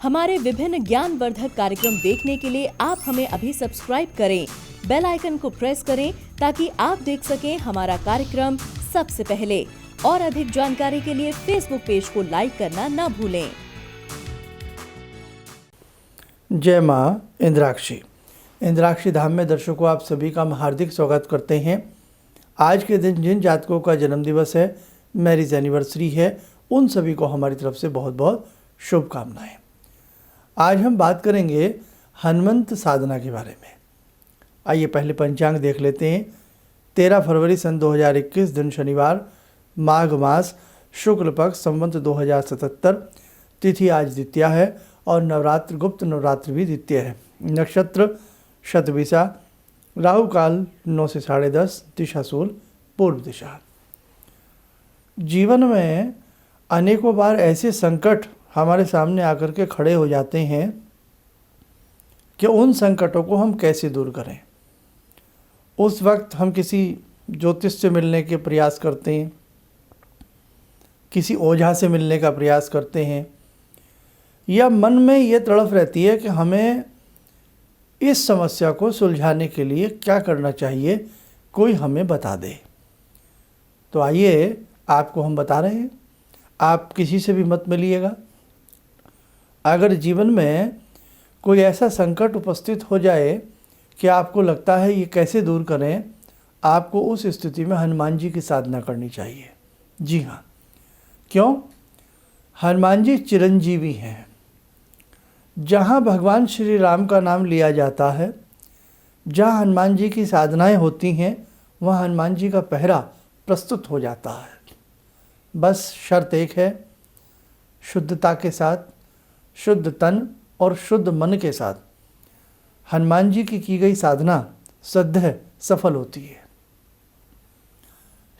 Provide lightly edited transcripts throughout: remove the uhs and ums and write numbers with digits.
हमारे विभिन्न ज्ञानवर्धक कार्यक्रम देखने के लिए आप हमें अभी सब्सक्राइब करें, बेल आइकन को प्रेस करें ताकि आप देख सकें हमारा कार्यक्रम सबसे पहले। और अधिक जानकारी के लिए फेसबुक पेज को लाइक करना न भूलें। जय माँ इंद्राक्षी। इंद्राक्षी धाम में दर्शकों आप सभी का हम हार्दिक स्वागत करते हैं। आज के दिन जिन जातकों का जन्मदिवस है, मैरिज एनिवर्सरी है, उन सभी को हमारी तरफ से बहुत बहुत शुभकामनाएं। आज हम बात करेंगे हनुमंत साधना के बारे में। आइए पहले पंचांग देख लेते हैं। 13 फरवरी सन 2021 दिन शनिवार, माघ मास, शुक्ल पक्ष, संवत 2077, तिथि आज द्वितीया है और नवरात्र गुप्त नवरात्र भी द्वितीय है। नक्षत्र शतभिषा, राहु काल 9 से 10:30, दिशा सूल पूर्व दिशा। जीवन में अनेकों बार ऐसे संकट हमारे सामने आकर के खड़े हो जाते हैं कि उन संकटों को हम कैसे दूर करें। उस वक्त हम किसी ज्योतिष से मिलने के प्रयास करते हैं, किसी ओझा से मिलने का प्रयास करते हैं, या मन में ये तड़फ रहती है कि हमें इस समस्या को सुलझाने के लिए क्या करना चाहिए, कोई हमें बता दे। तो आइए आपको हम बता रहे हैं, आप किसी से भी मत मिलिएगा। अगर जीवन में कोई ऐसा संकट उपस्थित हो जाए कि आपको लगता है ये कैसे दूर करें, आपको उस स्थिति में हनुमान जी की साधना करनी चाहिए। जी हाँ, क्यों? हनुमान जी चिरंजीवी हैं। जहाँ भगवान श्री राम का नाम लिया जाता है, जहाँ हनुमान जी की साधनाएं होती हैं, वहाँ हनुमान जी का पहरा प्रस्तुत हो जाता है। बस शर्त एक है, शुद्धता के साथ, शुद्ध तन और शुद्ध मन के साथ हनुमान जी की गई साधना सदैव सफल होती है।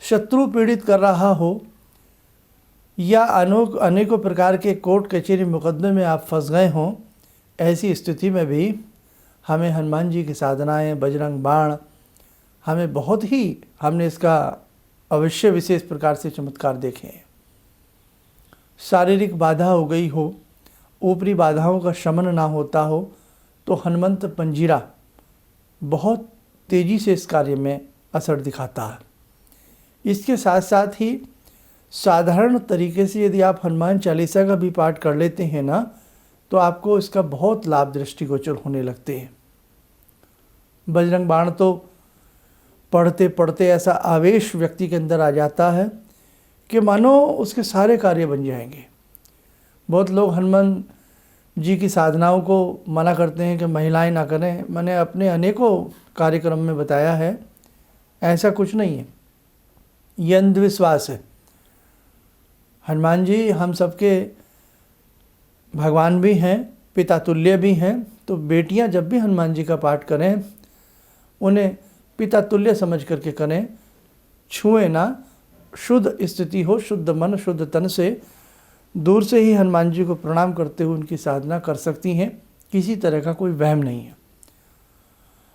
शत्रु पीड़ित कर रहा हो या अनेकों प्रकार के कोर्ट कचहरी मुकदमे में आप फंस गए हों, ऐसी स्थिति में भी हमें हनुमान जी की साधनाएं, बजरंग बाण, हमने इसका अवश्य विशेष प्रकार से चमत्कार देखे हैं। शारीरिक बाधा हो गई हो, ऊपरी बाधाओं का शमन ना होता हो, तो हनुमंत पंजीरा बहुत तेज़ी से इस कार्य में असर दिखाता है। इसके साथ साथ ही साधारण तरीके से यदि आप हनुमान चालीसा का भी पाठ कर लेते हैं ना, तो आपको इसका बहुत लाभ दृष्टिगोचर होने लगते हैं। बजरंग बाण तो पढ़ते पढ़ते ऐसा आवेश व्यक्ति के अंदर आ जाता है कि मानो उसके सारे कार्य बन जाएंगे। बहुत लोग हनुमान जी की साधनाओं को मना करते हैं कि महिलाएं ना करें। मैंने अपने अनेकों कार्यक्रम में बताया है, ऐसा कुछ नहीं है, ये अंधविश्वास है। हनुमान जी हम सबके भगवान भी हैं, पिता तुल्य भी हैं। तो बेटियां जब भी हनुमान जी का पाठ करें, उन्हें पिता तुल्य समझ करके करें, छुएं ना, शुद्ध स्थिति हो, शुद्ध मन शुद्ध तन से दूर से ही हनुमान जी को प्रणाम करते हुए उनकी साधना कर सकती हैं। किसी तरह का कोई वहम नहीं है।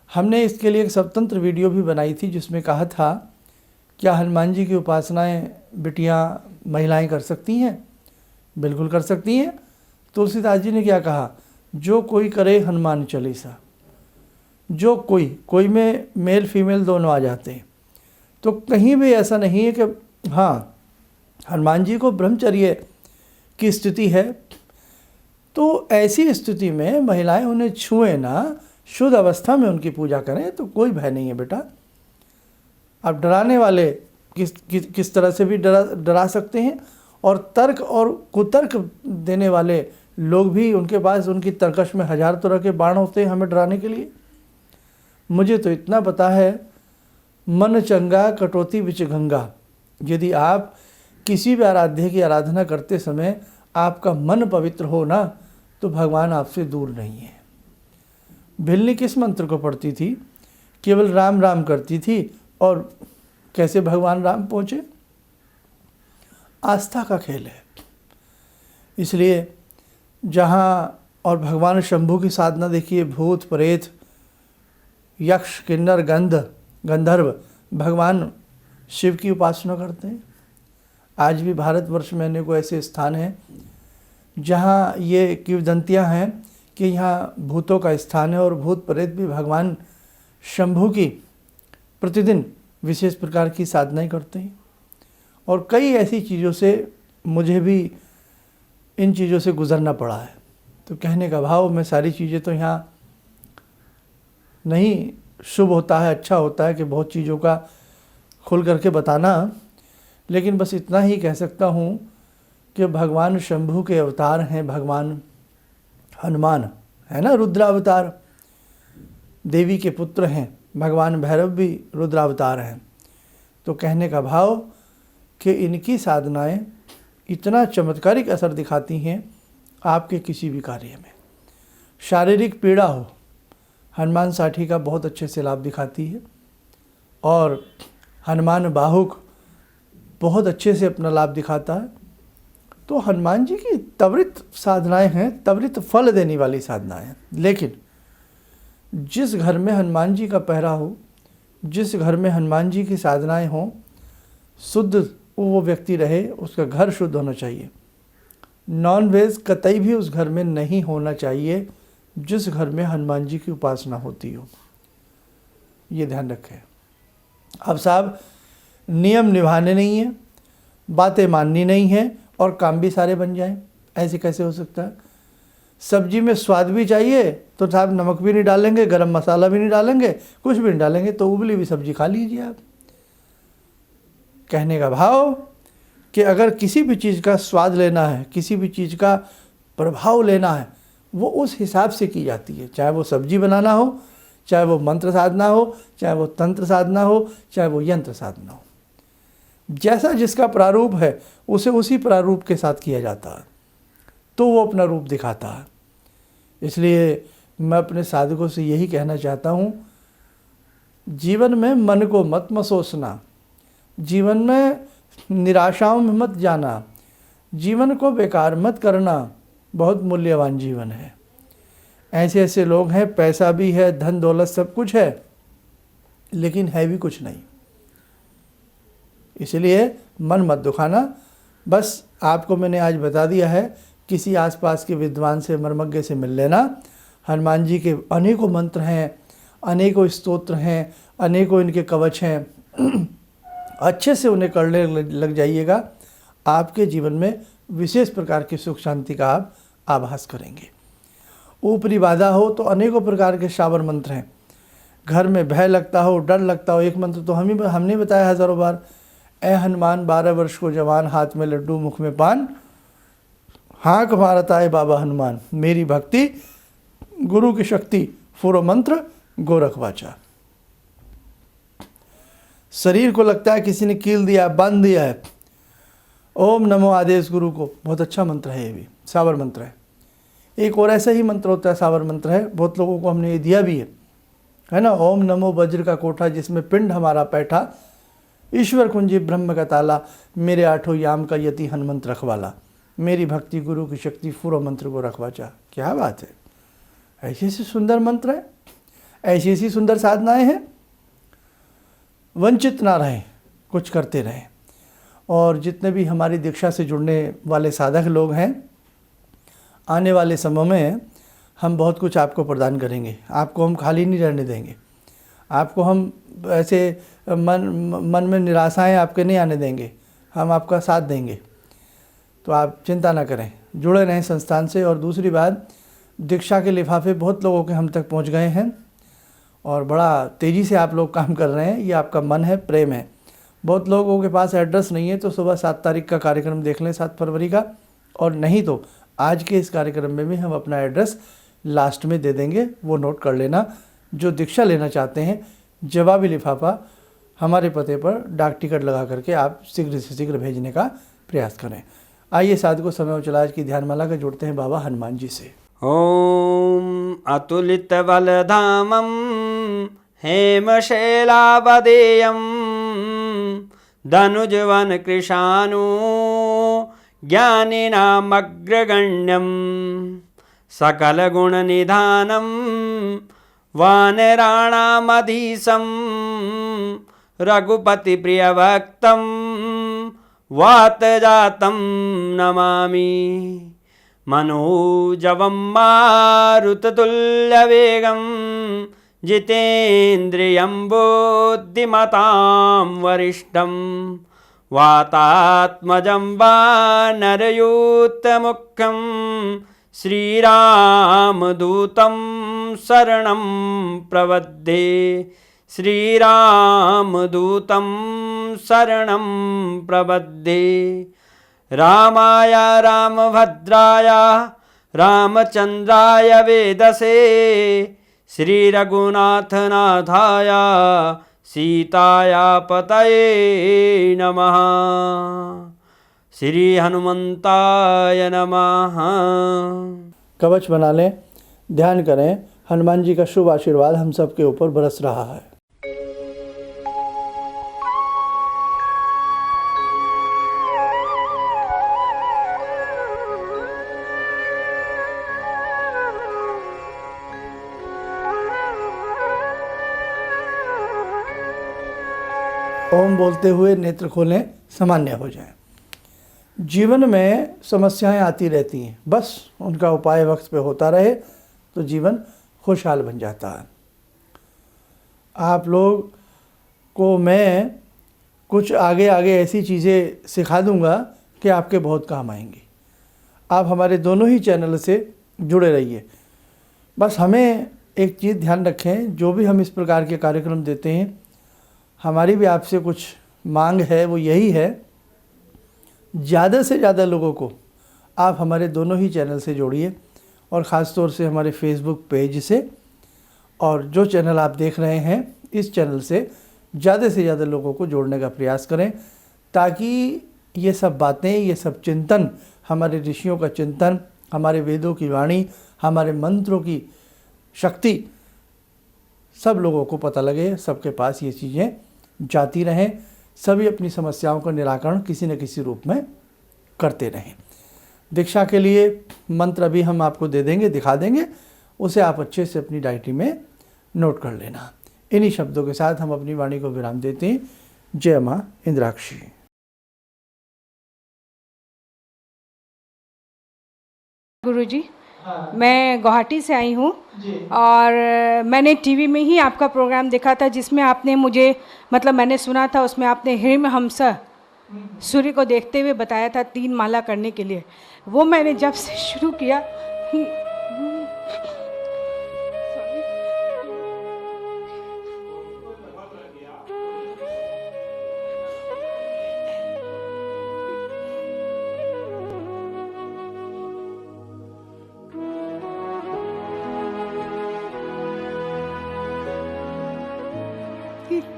हमने इसके लिए एक स्वतंत्र वीडियो भी बनाई थी जिसमें कहा था, क्या हनुमान जी की उपासनाएं बिटियां, महिलाएं कर सकती हैं? बिल्कुल कर सकती हैं। तुलसीदास जी ने क्या कहा, जो कोई करे हनुमान चालीसा। जो कोई में मेल फीमेल दोनों आ जाते हैं। तो कहीं भी ऐसा नहीं है कि हाँ हनुमान जी को ब्रह्मचर्य की स्थिति है, तो ऐसी स्थिति में महिलाएं उन्हें छुएं ना, शुद्ध अवस्था में उनकी पूजा करें, तो कोई भय नहीं है बेटा। आप डराने वाले किस तरह से भी डरा सकते हैं, और तर्क और कुतर्क देने वाले लोग भी, उनके पास उनकी तर्कश में 1000 तरह के बाण होते हैं हमें डराने के लिए। मुझे तो इतना पता है, मन चंगा कटौती बिच गंगा। यदि आप किसी भी आराध्य की आराधना करते समय आपका मन पवित्र हो ना, तो भगवान आपसे दूर नहीं है। भिल्ली किस मंत्र को पढ़ती थी? केवल राम राम करती थी, और कैसे भगवान राम पहुँचे? आस्था का खेल है। इसलिए जहाँ और भगवान शंभू की साधना देखिए, भूत प्रेत, यक्ष, किन्नर, गंधर्व भगवान शिव की उपासना करते हैं। आज भी भारतवर्ष में अनेकों ऐसे स्थान हैं जहाँ ये किंवदंतियाँ हैं कि यहाँ भूतों का स्थान है और भूत प्रेत भी भगवान शंभू की प्रतिदिन विशेष प्रकार की साधनाएं करते हैं। और कई ऐसी चीज़ों से मुझे भी इन चीज़ों से गुज़रना पड़ा है। तो कहने का भाव, मैं सारी चीज़ें तो यहाँ नहीं शुभ होता है, अच्छा होता है कि बहुत चीज़ों का खुल करके बताना, लेकिन बस इतना ही कह सकता हूँ कि भगवान शंभू के अवतार हैं भगवान हनुमान, है ना, रुद्रावतार, देवी के पुत्र हैं। भगवान भैरव भी रुद्रावतार हैं। तो कहने का भाव कि इनकी साधनाएं इतना चमत्कारिक असर दिखाती हैं आपके किसी भी कार्य में। शारीरिक पीड़ा हो, हनुमान साठी का बहुत अच्छे से लाभ दिखाती है, और हनुमान बाहुक बहुत अच्छे से अपना लाभ दिखाता है। तो हनुमान जी की त्वरित साधनाएं हैं, त्वरित फल देने वाली साधनाएं हैं। लेकिन जिस घर में हनुमान जी का पहरा हो, जिस घर में हनुमान जी की साधनाएं हों, शुद्ध वो व्यक्ति रहे, उसका घर शुद्ध होना चाहिए। नॉन वेज कतई भी उस घर में नहीं होना चाहिए जिस घर में हनुमान जी की उपासना होती हो, ये ध्यान रखें। अब साहब, नियम निभाने नहीं है, बातें माननी नहीं है और काम भी सारे बन जाएं, ऐसे कैसे हो सकता है? सब्जी में स्वाद भी चाहिए तो साहब नमक भी नहीं डालेंगे, गरम मसाला भी नहीं डालेंगे, कुछ भी नहीं डालेंगे, तो उबली हुई सब्जी खा लीजिए आप। कहने का भाव कि अगर किसी भी चीज़ का स्वाद लेना है, किसी भी चीज़ का प्रभाव लेना है, वो उस हिसाब से की जाती है। चाहे वो सब्जी बनाना हो, चाहे वो मंत्र साधना हो, चाहे वो तंत्र साधना हो, चाहे वो यंत्र साधना हो। जैसा जिसका प्रारूप है उसे उसी प्रारूप के साथ किया जाता है, तो वो अपना रूप दिखाता है। इसलिए मैं अपने साधकों से यही कहना चाहता हूँ, जीवन में मन को मत मसोसना, जीवन में निराशाओं में मत जाना, जीवन को बेकार मत करना। बहुत मूल्यवान जीवन है। ऐसे ऐसे लोग हैं, पैसा भी है, धन दौलत सब कुछ है, लेकिन है भी कुछ नहीं। इसलिए मन मत दुखाना। बस आपको मैंने आज बता दिया है, किसी आसपास के विद्वान से, मर्मज्ञ से मिल लेना। हनुमान जी के अनेकों मंत्र हैं, अनेकों स्तोत्र हैं, अनेकों इनके कवच हैं। अच्छे से उन्हें करने लग जाइएगा, आपके जीवन में विशेष प्रकार की सुख शांति का आप आभास करेंगे। ऊपरी बाधा हो तो अनेकों प्रकार के शावर मंत्र हैं। घर में भय लगता हो, डर लगता हो, एक मंत्र तो हमने बताया हज़ारों बार, ए हनुमान 12 वर्ष को जवान, हाथ में लड्डू मुख में पान, हाँक मारता है बाबा हनुमान, मेरी भक्ति गुरु की शक्ति, फुरो मंत्र गोरख वाचा। शरीर को लगता है किसी ने कील दिया, बांध दिया है, ओम नमो आदेश गुरु को, बहुत अच्छा मंत्र है, ये भी सावर मंत्र है। एक और ऐसा ही मंत्र होता है, सावर मंत्र है, बहुत लोगों को हमने ये दिया भी है ना। ओम नमो वज्र का कोठा, जिसमें पिंड हमारा बैठा, ईश्वर कुंजी ब्रह्म का ताला, मेरे आठों याम का यति हनुमंत रखवाला, मेरी भक्ति गुरु की शक्ति, फुरो मंत्र को रखवाचा। क्या बात है, ऐसे ऐसे सुंदर मंत्र हैं, ऐसी ऐसी सुंदर साधनाएं हैं। वंचित ना रहें, कुछ करते रहें। और जितने भी हमारी दीक्षा से जुड़ने वाले साधक लोग हैं, आने वाले समय में हम बहुत कुछ आपको प्रदान करेंगे। आपको हम खाली नहीं रहने देंगे, आपको हम ऐसे मन में निराशाएं आपके नहीं आने देंगे, हम आपका साथ देंगे। तो आप चिंता ना करें, जुड़े रहें संस्थान से। और दूसरी बात, दीक्षा के लिफाफे बहुत लोगों के हम तक पहुंच गए हैं और बड़ा तेज़ी से आप लोग काम कर रहे हैं। ये आपका मन है, प्रेम है। बहुत लोगों के पास एड्रेस नहीं है, तो सुबह 7 तारीख का कार्यक्रम देख लें, 7 फरवरी का, और नहीं तो आज के इस कार्यक्रम में भी हम अपना एड्रेस लास्ट में दे देंगे, वो नोट कर लेना। जो दीक्षा लेना चाहते हैं, जवाबी लिफाफा हमारे पते पर डाक टिकट लगा करके आप शीघ्र से शीघ्र भेजने का प्रयास करें। आइए साधकों, समय और चला आज की ध्यानमाला का जुड़ते हैं बाबा हनुमान जी से। ओम अतुलित बलधामं हेमशैलावदेयं धनुजवन कृशानु ज्ञानिनामग्रगण्यं सकलगुणनिधानं वानराणामधीशं रघुपतिप्रियभक्तं वातजातं नमामि। मनोजवं मारुततुल्यवेगं जितेन्द्रियं बुद्धिमतां वरिष्ठं वातात्मजं वानरयूतमुख्यं श्रीरामदूतं शरणं प्रपद्ये श्रीरामदूतं शरणं प्रपद्ये रामाय रामभद्राय रामचन्द्राय वेदसे श्रीरघुनाथनाथाय सीताया पतये नमः श्री हनुमंताय नमः। कवच बना लें, ध्यान करें, हनुमान जी का शुभ आशीर्वाद हम सबके ऊपर बरस रहा है। ओम बोलते हुए नेत्र खोलें, सामान्य हो जाएं। जीवन में समस्याएं आती रहती हैं, बस उनका उपाय वक्त पे होता रहे तो जीवन खुशहाल बन जाता है। आप लोग को मैं कुछ आगे आगे ऐसी चीज़ें सिखा दूंगा कि आपके बहुत काम आएंगी। आप हमारे दोनों ही चैनल से जुड़े रहिए। बस हमें एक चीज़ ध्यान रखें, जो भी हम इस प्रकार के कार्यक्रम देते हैं, हमारी भी आपसे कुछ मांग है, वो यही है, ज़्यादा से ज़्यादा लोगों को आप हमारे दोनों ही चैनल से जोड़िए, और ख़ास तौर से हमारे फेसबुक पेज से, और जो चैनल आप देख रहे हैं इस चैनल से ज़्यादा लोगों को जोड़ने का प्रयास करें, ताकि ये सब बातें, ये सब चिंतन, हमारे ऋषियों का चिंतन, हमारे वेदों की वाणी, हमारे मंत्रों की शक्ति सब लोगों को पता लगे, सबके पास ये चीज़ें जाती रहें, सभी अपनी समस्याओं का निराकरण किसी न किसी रूप में करते रहें। दीक्षा के लिए मंत्र अभी हम आपको दे देंगे, दिखा देंगे, उसे आप अच्छे से अपनी डायरी में नोट कर लेना। इन्हीं शब्दों के साथ हम अपनी वाणी को विराम देते हैं। जय माँ इंद्राक्षी। गुरुजी, मैं गुवाहाटी से आई हूँ और मैंने टीवी में ही आपका प्रोग्राम देखा था, जिसमें आपने मुझे, मतलब मैंने सुना था, उसमें आपने हिरण्यहंस सूर्य को देखते हुए बताया था 3 माला करने के लिए। वो मैंने जब से शुरू किया,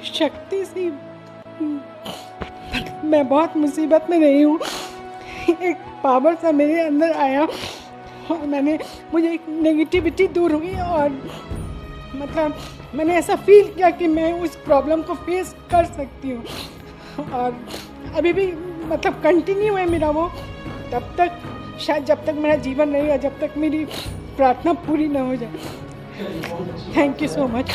शक्ति से मैं बहुत मुसीबत में रही हूँ। एक पावर सा मेरे अंदर आया और मुझे एक नेगेटिविटी दूर हुई, और मतलब मैंने ऐसा फील किया कि मैं उस प्रॉब्लम को फेस कर सकती हूँ, और अभी भी मतलब कंटिन्यू है मेरा वो, तब तक शायद जब तक मेरा जीवन रहेगा, जब तक मेरी प्रार्थना पूरी ना हो जाए। Thank you so much.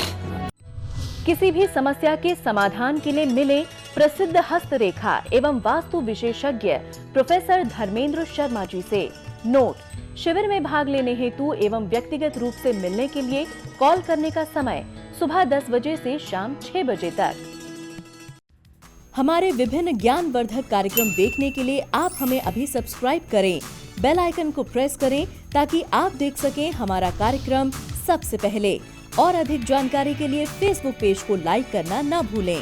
किसी भी समस्या के समाधान के लिए मिले प्रसिद्ध हस्तरेखा एवं वास्तु विशेषज्ञ प्रोफेसर धर्मेंद्र शर्मा जी से। नोट: शिविर में भाग लेने हेतु एवं व्यक्तिगत रूप से मिलने के लिए कॉल करने का समय सुबह 10 बजे से शाम 6 बजे तक। हमारे विभिन्न ज्ञानवर्धक कार्यक्रम देखने के लिए आप हमें अभी सब्सक्राइब करें, बेल आइकन को प्रेस करें ताकि आप देख सकें हमारा कार्यक्रम सबसे पहले। और अधिक जानकारी के लिए फेसबुक पेज को लाइक करना न भूलें।